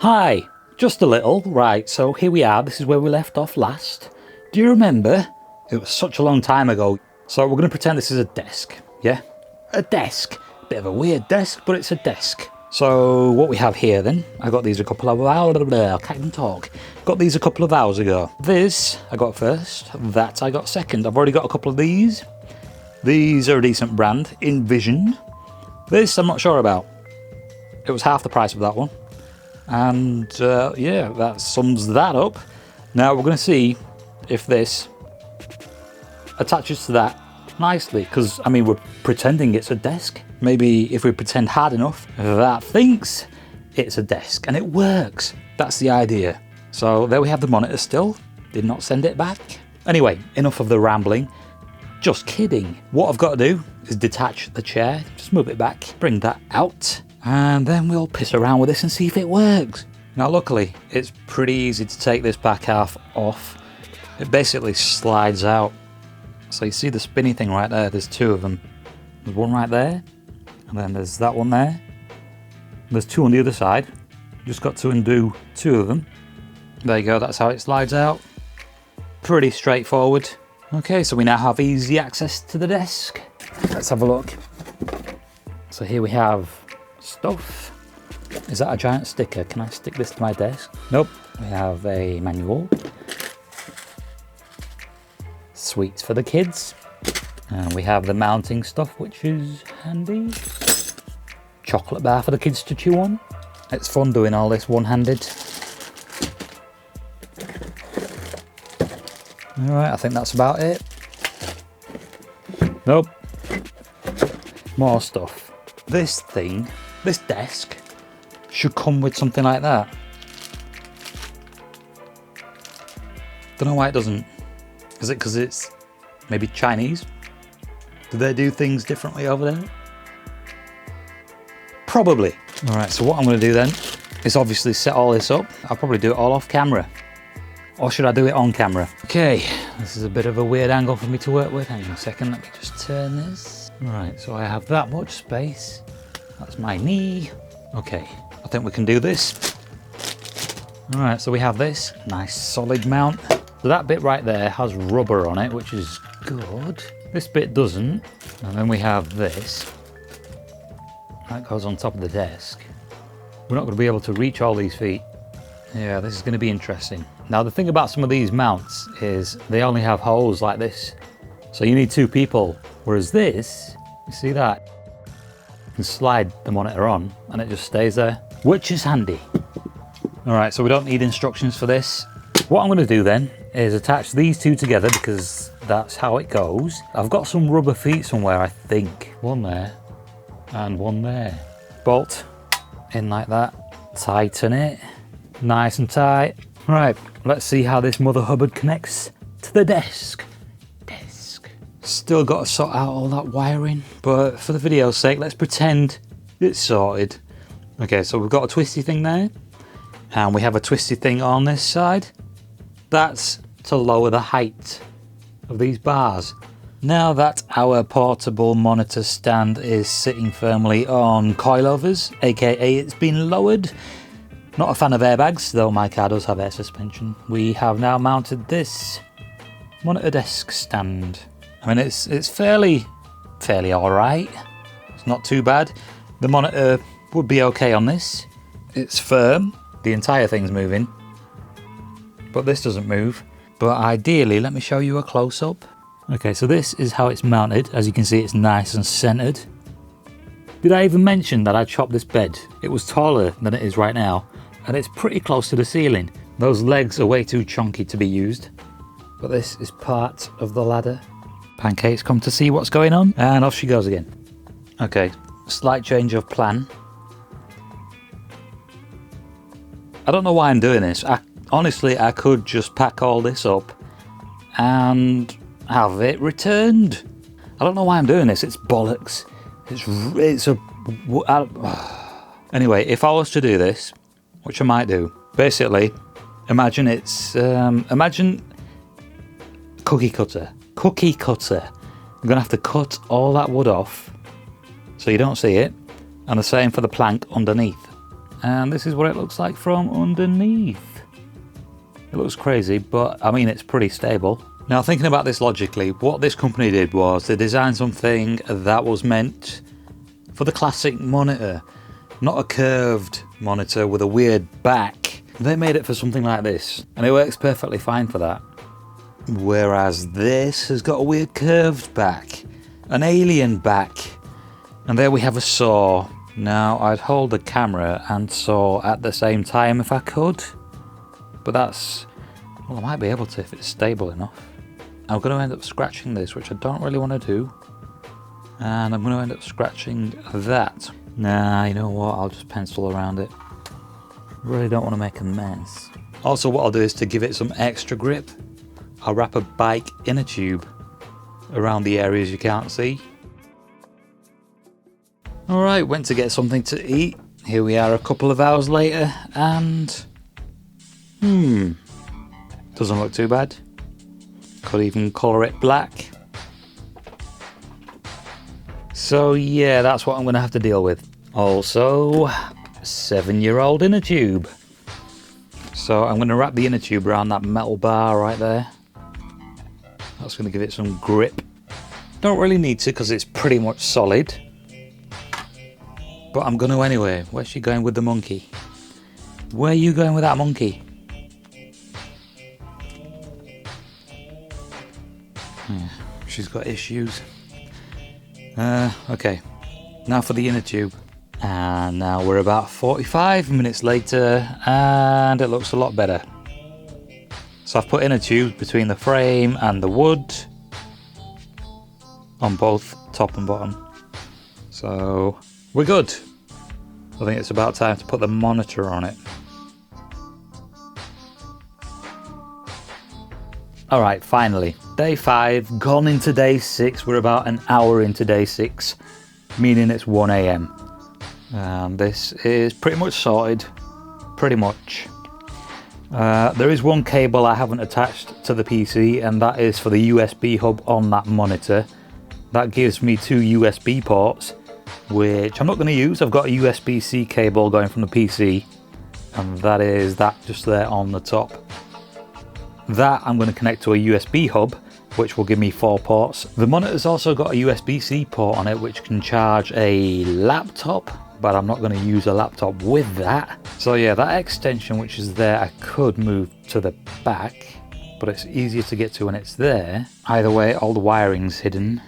Hi, just a little. Right, so here we are. This is where we left off last. Do you remember? It was such a long time ago. So we're going to pretend this is a desk, yeah? A desk. Bit of a weird desk, but it's a desk. So what we have here then, I got these a couple of hours, I can't even talk. Got these a couple of hours ago. This I got first, that I got second. I've already got a couple of these. These are a decent brand, Envision. This I'm not sure about. It was half the price of that one. And yeah, that sums that up. Now we're going to see if this attaches to that nicely, because I mean we're pretending it's a desk. Maybe if we pretend hard enough, that thinks it's a desk, and it works. That's the idea. So there we have the monitor still. Did not send it back. Anyway, enough of the rambling. Just kidding. What I've got to do is detach the chair, just move it back, bring that out, and then we'll piss around with this and see if it works. Now luckily, it's pretty easy to take this back half off. It basically slides out. So you see the spinny thing right there, there's two of them. There's one right there, and then there's that one there. There's two on the other side. Just got to undo two of them. There you go, that's how it slides out. Pretty straightforward. Okay, so we now have easy access to the desk. Let's have a look. So here we have stuff. Is that a giant sticker? Can I stick this to my desk? Nope. We have a manual. Sweets for the kids. And we have the mounting stuff, which is handy. Chocolate bar for the kids to chew on. It's fun doing all this one-handed. Alright, I think that's about it. Nope. More stuff. This thing, this desk, should come with something like that. Don't know why it doesn't. Is it because it's maybe Chinese? Do they do things differently over there? Probably. Alright, so what I'm going to do then is obviously set all this up. I'll probably do it all off camera. Or should I do it on camera? Okay, this is a bit of a weird angle for me to work with. Hang on a second, let me just turn this. Right, so I have that much space. That's my knee. Okay, I think we can do this. Alright, so we have this nice solid mount. So that bit right there has rubber on it, which is good. This bit doesn't. And then we have this. That goes on top of the desk. We're not going to be able to reach all these feet. Yeah, this is going to be interesting. Now the thing about some of these mounts is they only have holes like this. So you need two people. Whereas this, you see that? You can slide the monitor on and it just stays there, which is handy. Alright, so we don't need instructions for this. What I'm going to do then is attach these two together because that's how it goes. I've got some rubber feet somewhere, I think. One there and one there. Bolt in like that. Tighten it. Nice and tight. Right, let's see how this Mother Hubbard connects to the desk. Still got to sort out all that wiring, but for the video's sake, let's pretend it's sorted. Okay, so we've got a twisty thing there, and we have a twisty thing on this side. That's to lower the height of these bars. Now that our portable monitor stand is sitting firmly on coilovers, aka it's been lowered. Not a fan of airbags, though my car does have air suspension. We have now mounted this monitor desk stand. I mean, it's fairly alright. It's not too bad. The monitor would be okay on this. It's firm. The entire thing's moving. But this doesn't move. But ideally, let me show you a close-up. Okay, so this is how it's mounted. As you can see, it's nice and centered. Did I even mention that I chopped this bed? It was taller than it is right now. And it's pretty close to the ceiling. Those legs are way too chunky to be used. But this is part of the ladder. Pancake's come to see what's going on, and off she goes again. Okay, slight change of plan. I don't know why I'm doing this. Honestly, I could just pack all this up and have it returned. I don't know why I'm doing this. It's bollocks. Anyway, if I was to do this, which I might do, basically, imagine imagine cookie cutter. I'm gonna have to cut all that wood off so you don't see it, and the same for the plank underneath. And this is what it looks like from underneath. It looks crazy, but I mean, it's pretty stable. Now, thinking about this logically, what this company did was they designed something that was meant for the classic monitor, not a curved monitor with a weird back. They made it for something like this, and it works perfectly fine for that. Whereas this has got a weird curved back, an alien back. And there we have a saw. Now, I'd hold the camera and saw at the same time if I could, but that's, well, I might be able to if it's stable enough. I'm going to end up scratching this, which I don't really want to do, and I'm going to end up scratching that. Nah, you know what, I'll just pencil around it. Really don't want to make a mess. Also, what I'll do is to give it some extra grip, I'll wrap a bike inner tube around the areas you can't see. Alright, went to get something to eat. Here we are a couple of hours later, and doesn't look too bad. Could even colour it black. So yeah, that's what I'm going to have to deal with. Also, 7-year-old inner tube. So I'm going to wrap the inner tube around that metal bar right there. That's going to give it some grip. Don't really need to because it's pretty much solid. But I'm going to anyway. Where's she going with the monkey? Where are you going with that monkey? Yeah, she's got issues. Okay, now for the inner tube. And now we're about 45 minutes later, and it looks a lot better. So I've put inner tubes between the frame and the wood on both top and bottom. So we're good. I think it's about time to put the monitor on it. Alright, finally. Day 5, gone into day 6. We're about an hour into day 6, meaning it's 1 AM. And this is pretty much sorted. Pretty much. There is one cable I haven't attached to the PC, and that is for the USB hub on that monitor. That gives me 2 USB ports, which I'm not going to use. I've got a USB-C cable going from the PC, and that is that just there on the top. That I'm going to connect to a USB hub, which will give me 4 ports. The monitor's also got a USB-C port on it, which can charge a laptop, but I'm not going to use a laptop with that. So yeah, that extension which is there, I could move to the back, but it's easier to get to when it's there. Either way, all the wiring's hidden,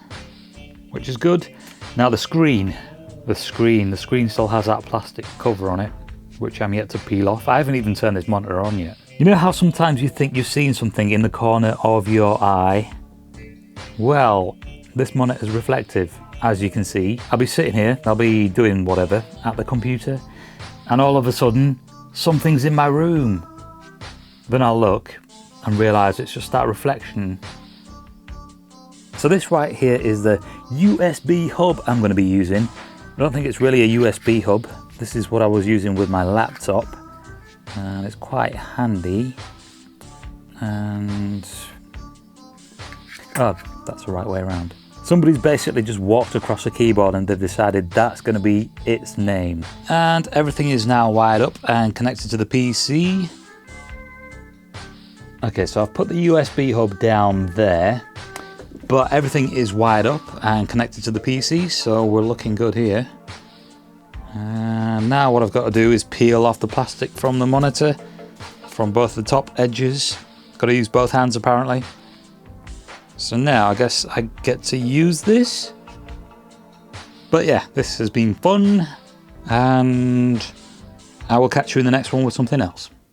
which is good. Now the screen still has that plastic cover on it, which I'm yet to peel off. I haven't even turned this monitor on yet. You know how sometimes you think you've seen something in the corner of your eye? Well, this monitor is reflective, as you can see. I'll be sitting here, I'll be doing whatever at the computer, and all of a sudden, something's in my room. Then I'll look and realise it's just that reflection. So this right here is the USB hub I'm going to be using. I don't think it's really a USB hub. This is what I was using with my laptop, and it's quite handy. And oh, that's the right way around. Somebody's basically just walked across a keyboard and they've decided that's going to be its name. And everything is now wired up and connected to the PC. Okay, so I've put the USB hub down there, but everything is wired up and connected to the PC, so we're looking good here. And now what I've got to do is peel off the plastic from the monitor, from both the top edges. Got to use both hands apparently. So now I guess I get to use this. But yeah, this has been fun, and I will catch you in the next one with something else.